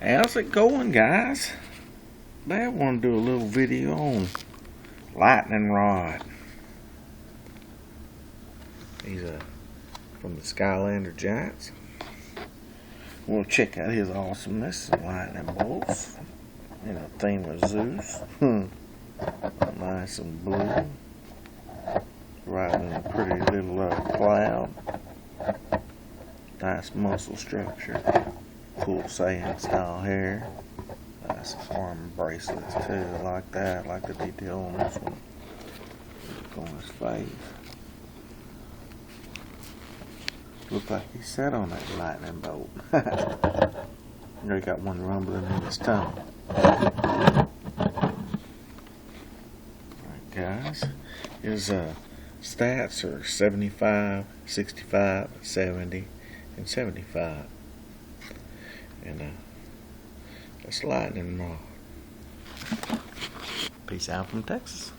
How's it going, guys? I want to do a little video on Lightning Rod. He's from the Skylanders Giants. We'll check out his awesomeness and lightning bolts in a theme of Zeus. Nice and blue. Riding a pretty little cloud. Nice muscle structure. Cool Saiyan style hair. Nice arm bracelets too. I like that. I like the detail on this one. Look on his face. Looks like he sat on that lightning bolt. He got one rumbling in his tongue. Alright, guys. His stats are 75, 65, 70, and 75. And that's Lightning Rod. Peace out from Texas.